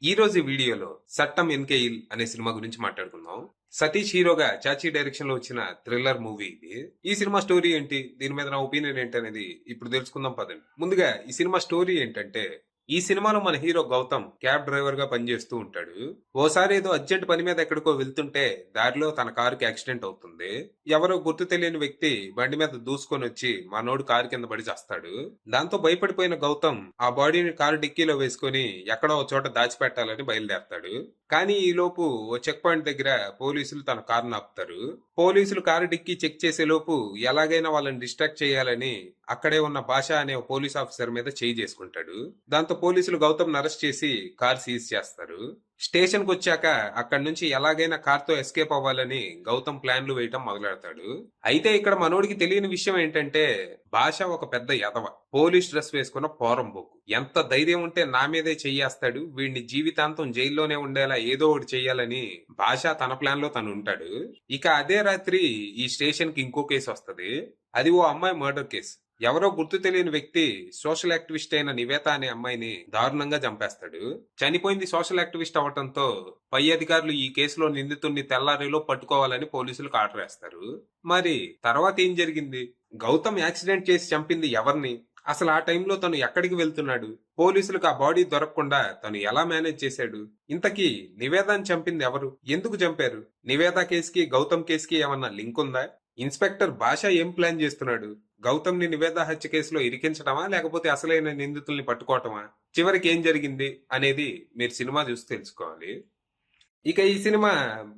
ఈ రోజు ఈ వీడియోలో సట్టం ఎన్కేయిల్ అనే సినిమా గురించి మాట్లాడుకుందాం. సతీష్ హీరోగా చాచీ డైరెక్షన్ లో వచ్చిన థ్రిల్లర్ మూవీ ఇది. ఈ సినిమా స్టోరీ ఏంటి, దీని మీద నా ఒపీనియన్ ఏంటి అనేది ఇప్పుడు తెలుసుకుందాం పదండి. ముందుగా ఈ సినిమా స్టోరీ ఏంటంటే, ఈ సినిమాలో మన హీరో గౌతమ్ క్యాబ్ డ్రైవర్ గా పనిచేస్తూ ఉంటాడు. ఓసారి ఏదో అర్జెంట్ పని మీద ఎక్కడికో వెళ్తుంటే దారిలో తన కారుకి యాక్సిడెంట్ అవుతుంది. ఎవరో గుర్తు తెలియని వ్యక్తి బండి మీద దూసుకొని వచ్చి మనోడు కారు కింద పడి చేస్తాడు. దాంతో భయపడిపోయిన గౌతమ్ ఆ బాడీని కారు డిక్కీలో వేసుకొని ఎక్కడో ఒక చోట దాచిపెట్టాలని బయలుదేరతాడు. కానీ ఈ లోపు ఓ చెక్ పాయింట్ దగ్గర పోలీసులు తన కారును ఆపుతారు. పోలీసులు కారు డిక్కీ చెక్ చేసే లోపు ఎలాగైనా వాళ్ళని డిస్ట్రాక్ట్ చేయాలని అక్కడే ఉన్న భాష అనే ఓ పోలీస్ ఆఫీసర్ మీద చేయి చేసుకుంటాడు. దాంతో పోలీసులు గౌతమ్ అరెస్ట్ చేసి కార్ సీజ్ చేస్తారు. స్టేషన్ కు వచ్చాక అక్కడి నుంచి ఎలాగైనా కార్ తో ఎస్కేప్ అవ్వాలని గౌతమ్ ప్లాన్లు వేయటం మొదలెడతాడు. అయితే ఇక్కడ మనోడికి తెలియని విషయం ఏంటంటే, భాష ఒక పెద్ద ఎదవ, పోలీస్ డ్రెస్ వేసుకున్న పోరంబోకు. ఎంత ధైర్యం ఉంటే నా మీదే చెయ్యేస్తాడు, వీడిని జీవితాంతం జైల్లోనే ఉండేలా ఏదో ఒకటి చెయ్యాలని భాష తన ప్లాన్ లో తను ఉంటాడు. ఇక అదే రాత్రి ఈ స్టేషన్ కి ఇంకో కేసు వస్తది. అది ఓ అమ్మాయి మర్డర్ కేసు. ఎవరో గుర్తు తెలియని వ్యక్తి సోషల్ యాక్టివిస్ట్ అయిన నివేత అనే అమ్మాయిని దారుణంగా చంపేస్తాడు. చనిపోయింది సోషల్ యాక్టివిస్ట్ అవటంతో పై అధికారులు ఈ కేసులో నిందితుడిని తెల్లారిలో పట్టుకోవాలని పోలీసులకు ఆర్డర్ వేస్తారు. మరి తర్వాత ఏం జరిగింది? గౌతమ్ యాక్సిడెంట్ చేసి చంపింది ఎవరిని? అసలు ఆ టైంలో తను ఎక్కడికి వెళ్తున్నాడు? పోలీసులకు ఆ బాడీ దొరకకుండా తను ఎలా మేనేజ్ చేశాడు? ఇంతకీ నివేదాన్ని చంపింది ఎవరు? ఎందుకు చంపారు? నివేద కేసుకి గౌతమ్ కేసుకి ఏమన్నా లింక్ ఉందా? ఇన్స్పెక్టర్ భాష ఏం ప్లాన్ చేస్తున్నాడు? గౌతమ్ ని నివేద హత్య కేసులో ఇరికించడమా, లేకపోతే అసలైన నిందితుల్ని పట్టుకోవటమా? చివరికి ఏం జరిగింది అనేది మీరు సినిమా చూసి తెలుసుకోవాలి. ఇక ఈ సినిమా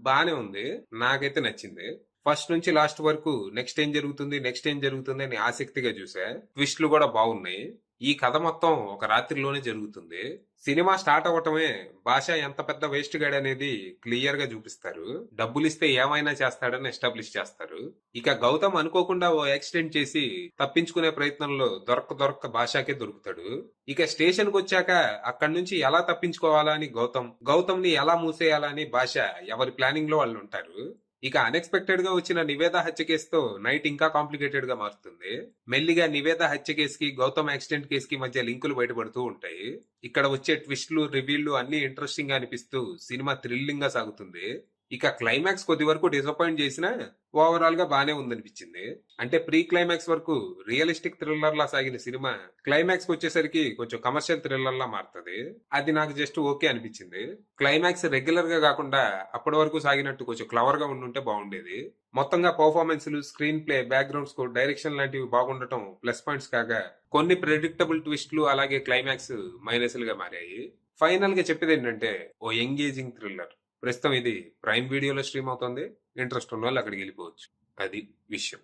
బానే ఉంది, నాకైతే నచ్చింది. ఫస్ట్ నుంచి లాస్ట్ వరకు నెక్స్ట్ ఏం జరుగుతుంది, నెక్స్ట్ ఏం జరుగుతుంది అని ఆసక్తిగా చూసా. ట్విస్ట్లు కూడా బాగున్నాయి. ఈ కథ మొత్తం ఒక రాత్రిలోనే జరుగుతుంది. సినిమా స్టార్ట్ అవ్వటమే భాష ఎంత పెద్ద వేస్ట్ గాడ్ అనేది క్లియర్ గా చూపిస్తారు. డబ్బులు ఇస్తే ఏమైనా చేస్తాడని ఎస్టాబ్లిష్ చేస్తారు. ఇక గౌతమ్ అనుకోకుండా ఓ యాక్సిడెంట్ చేసి తప్పించుకునే ప్రయత్నంలో దొరక్క భాషకే దొరుకుతాడు. ఇక స్టేషన్ కు వచ్చాక అక్కడి నుంచి ఎలా తప్పించుకోవాలా అని గౌతమ్ ని ఎలా మూసేయాలా అని భాష ఎవరి ప్లానింగ్ లో వాళ్ళు ఉంటారు. ఇక అన్ఎక్స్పెక్టెడ్ గా వచ్చిన నివేద హత్య కేసుతో నైట్ ఇంకా కాంప్లికేటెడ్ గా మారుతుంది. మెల్లిగా నివేద హత్య కేసుకి గౌతమ్ యాక్సిడెంట్ కేసుకి మధ్య లింకులు బయటపడుతూ ఉంటాయి. ఇక్కడ వచ్చే ట్విస్ట్లు, రివీళ్లు అన్ని ఇంట్రెస్టింగ్ గా అనిపిస్తూ సినిమా థ్రిల్లింగ్ గా సాగుతుంది. ఇక క్లైమాక్స్ కొద్ది వరకు డిసప్పాయింట్ చేసినా ఓవరాల్ గా బానే ఉందనిపించింది. అంటే ప్రీ క్లైమాక్స్ వరకు రియలిస్టిక్ థ్రిల్లర్ లా సాగిన సినిమా క్లైమాక్స్ వచ్చేసరికి కొంచెం కమర్షియల్ థ్రిల్లర్ లా మారుతుంది. అది నాకు జస్ట్ ఓకే అనిపించింది. క్లైమాక్స్ రెగ్యులర్ గా కాకుండా అప్పటి వరకు సాగినట్టు కొంచెం క్లవర్ గా ఉండుంటే బాగుండేది. మొత్తంగా పర్ఫార్మెన్స్లు, screenplay, background score, direction లాంటివి బాగుండటం ప్లస్ పాయింట్స్ కాగా, కొన్ని ప్రెడిక్టబుల్ ట్విస్ట్లు అలాగే క్లైమాక్స్ మైనస్లుగా మారాయి. ఫైనల్ గా చెప్పేది ఏంటంటే, ఓ ఎంగేజింగ్ థ్రిల్లర్. ప్రస్తుతం ఇది ప్రైమ్ వీడియోలో స్ట్రీమ్ అవుతుంది. ఇంట్రెస్ట్ ఉన్న వాళ్ళు అక్కడికి వెళ్ళిపోవచ్చు. అది విషయం.